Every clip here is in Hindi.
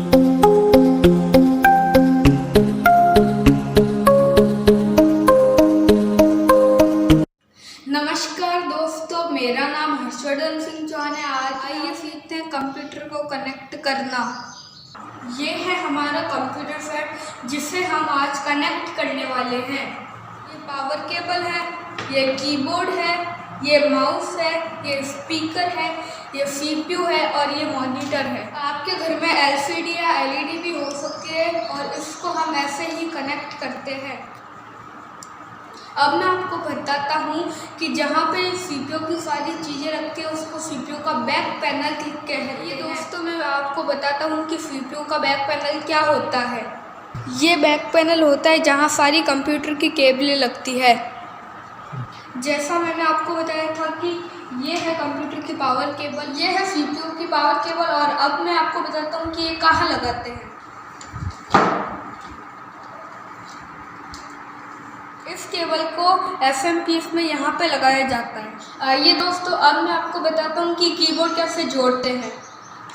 नमस्कार दोस्तों, मेरा नाम हर्षवर्धन सिंह चौहान है। आज आइए सीखते हैं कंप्यूटर को कनेक्ट करना। ये है हमारा कंप्यूटर सेट जिसे हम आज कनेक्ट करने वाले हैं। ये पावर केबल है, ये कीबोर्ड है, ये माउस है, ये स्पीकर है, ये सीपीयू है और ये मॉनिटर है। आपके घर में एलसीडी या एलईडी भी हो सकती है और इसको हम ऐसे ही कनेक्ट करते हैं। अब मैं आपको बताता हूँ कि जहाँ पे सीपीयू की सारी चीज़ें रखती है उसको सीपीयू का बैक पैनल कहते हैं। ये दोस्तों मैं आपको बताता हूँ कि सीपीयू का बैक पैनल क्या होता है। ये बैक पैनल होता है जहाँ सारी कंप्यूटर की केबलें लगती है। जैसा मैंने आपको बताया था कि ये है कंप्यूटर की पावर केबल, ये है सीपीयू की पावर केबल। और अब मैं आपको बताता हूँ कि ये कहाँ लगाते हैं। इस केबल को एसएमपीएस में यहाँ पे लगाया जाता है। आइए दोस्तों, अब मैं आपको बताता हूँ कि कीबोर्ड कैसे जोड़ते हैं।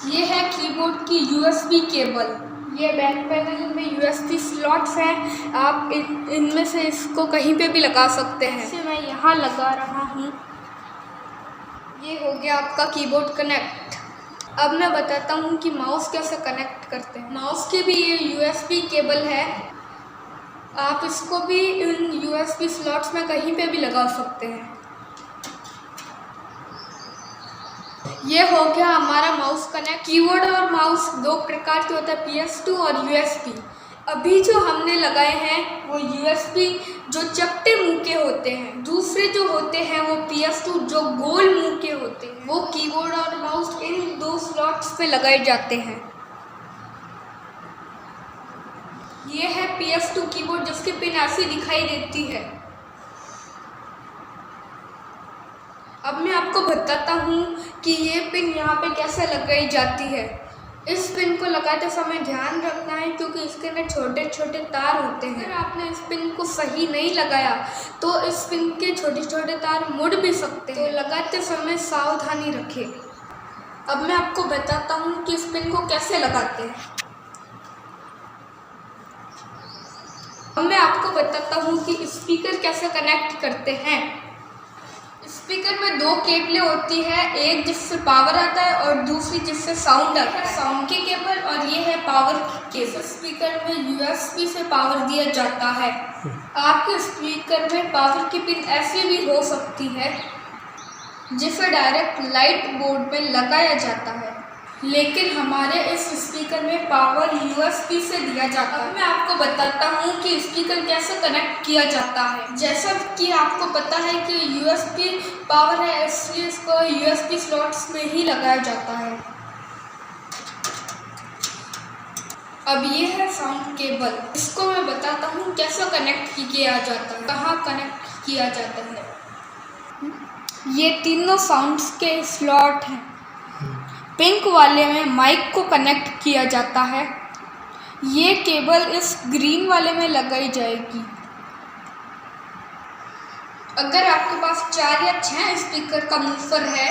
ये है कीबोर्ड की यूएसबी केबल। ये बैक पैनल में यूएसबी स्लॉट्स हैं। आप इनमें से इसको कहीं पे भी लगा सकते हैं। इसे मैं यहाँ लगा रहा हूँ। ये हो गया आपका कीबोर्ड कनेक्ट। अब मैं बताता हूँ कि माउस कैसे कनेक्ट करते हैं। माउस की भी ये यूएसबी केबल है। आप इसको भी इन यूएसबी स्लॉट्स में कहीं पे भी लगा सकते हैं। ये हो गया हमारा माउस कनेक्ट। कीबोर्ड और माउस दो प्रकार के होते हैं, PS2 और USB। अभी जो हमने लगाए हैं वो USB जो चपटे मुंह के होते हैं। दूसरे जो होते हैं वो PS2 जो गोल मुंह के होते हैं। वो कीबोर्ड और माउस इन दो स्लॉट्स पे लगाए जाते हैं। ये है PS2 कीबोर्ड जिसकी पिन ऐसी दिखाई देती है। अब मैं आपको बताता हूँ कि ये पिन यहाँ पे कैसे लगाई जाती है। इस पिन को लगाते समय ध्यान रखना है क्योंकि इसके अंदर छोटे छोटे तार होते हैं। अगर आपने इस पिन को सही नहीं लगाया तो इस पिन के छोटे छोटे तार मुड़ भी सकते हैं। तो लगाते समय सावधानी रखें। अब मैं आपको बताता हूँ कि इस पिन को कैसे लगाते हैं। अब मैं आपको बताता हूँ कि स्पीकर कैसे कनेक्ट करते हैं। स्पीकर में दो केबलें होती है, एक जिससे पावर आता है और दूसरी जिससे साउंड आता है। साउंड की केबल और ये है पावर की केबल। स्पीकर में यूएसबी से पावर दिया जाता है। आपके स्पीकर में पावर की पिन ऐसी भी हो सकती है जिसे डायरेक्ट लाइट बोर्ड में लगाया जाता है, लेकिन हमारे इस स्पीकर में पावर यूएसबी से दिया जाता है। अब मैं आपको बताता हूँ कि स्पीकर कैसे कनेक्ट किया जाता है। जैसा कि आपको पता है कि यूएसबी पावर है, इसलिए इसको यूएसबी स्लॉट्स में ही लगाया जाता है। अब ये है साउंड केबल। इसको मैं बताता हूँ कैसे कनेक्ट किया जाता है, कहाँ कनेक्ट किया जाता है। ये तीनों साउंड्स के स्लॉट हैं। पिंक वाले में माइक को कनेक्ट किया जाता है। ये केबल इस ग्रीन वाले में लगाई जाएगी। अगर आपके पास 4 या 6 स्पीकर का वूफर है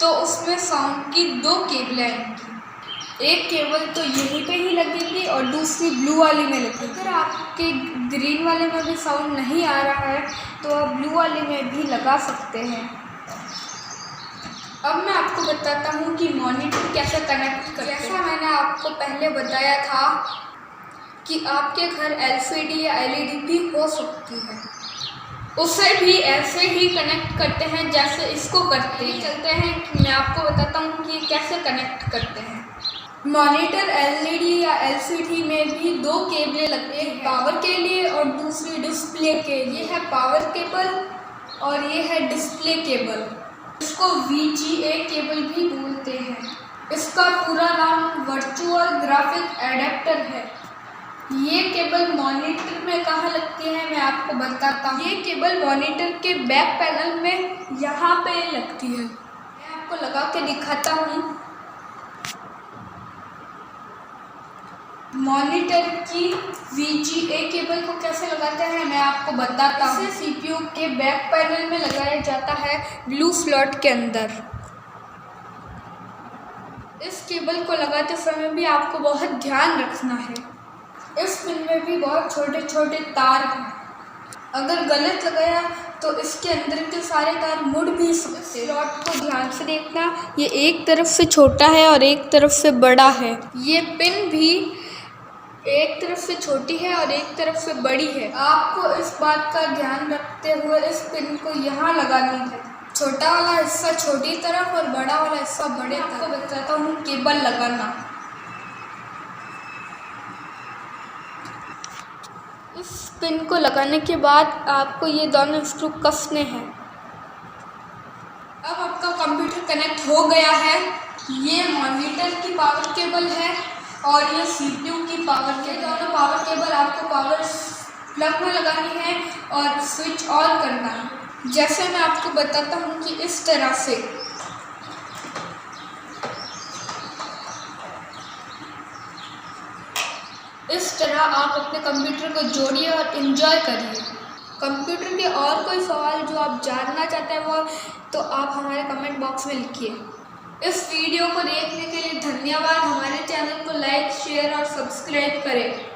तो उसमें साउंड की 2 केबलें आएंगी। एक केबल तो यहीं पे ही लगेगी और दूसरी ब्लू वाली में लगेगी। अगर आपके ग्रीन वाले में भी साउंड नहीं आ रहा है तो आप ब्लू वाले में भी लगा सकते हैं। अब मैं आपको बताता हूँ कि मॉनिटर कैसे कनेक्ट करते हैं। जैसा मैंने आपको पहले बताया था कि आपके घर एलसीडी या एलईडी भी हो सकती है, उसे भी ऐसे ही कनेक्ट करते हैं जैसे इसको करते हैं। चलते हैं कि मैं आपको बताता हूँ कि कैसे कनेक्ट करते हैं। मॉनिटर एलईडी या एलसीडी में भी 2 केबलें लगती हैं, पावर के लिए और दूसरी डिस्प्ले के लिए। ये है पावर केबल और ये है डिस्प्ले केबल। इसको VGA केबल भी बोलते हैं। इसका पूरा नाम वर्चुअल ग्राफिक एडेप्टर है। ये केबल मॉनिटर में कहाँ लगती है मैं आपको बताता हूँ। ये केबल मॉनिटर के बैक पैनल में यहाँ पे लगती है। मैं आपको लगा के दिखाता हूँ। मॉनिटर की VGA केबल को कैसे लगाते हैं मैं आपको बताता हूँ। इसे CPU के बैक पैनल में लगाया जाता है ब्लू स्लॉट के अंदर। इस केबल को लगाते समय भी आपको बहुत ध्यान रखना है। इस पिन में भी बहुत छोटे छोटे तार हैं। अगर गलत लगाया तो इसके अंदर के सारे तार मुड़ भी सकते हैं। स्लॉट को ध्यान से देखना, ये एक तरफ से छोटा है और एक तरफ से बड़ा है। ये पिन भी एक तरफ से छोटी है और एक तरफ से बड़ी है। आपको इस बात का ध्यान रखते हुए इस पिन को यहाँ लगानी है। छोटा वाला हिस्सा छोटी तरफ और बड़ा वाला हिस्सा बड़े तरफ। आपको बताता हूँ केबल लगाना। इस पिन को लगाने के बाद आपको ये दोनों स्क्रू कसने हैं। अब आपका कंप्यूटर कनेक्ट हो गया है। ये मॉनिटर की पावर केबल है और ये CPU की पावर केबल। दोनों पावर केबल आपको पावर प्लग में लगानी है और स्विच ऑन करना है। जैसे मैं आपको बताता हूँ कि इस तरह से। इस तरह आप अपने कंप्यूटर को जोड़िए और इन्जॉय करिए। कंप्यूटर के और कोई सवाल जो आप जानना चाहते हैं वो तो आप हमारे कमेंट बॉक्स में लिखिए। इस वीडियो को देखने के लिए धन्यवाद। हमारे चैनल को लाइक, शेयर और सब्सक्राइब करें।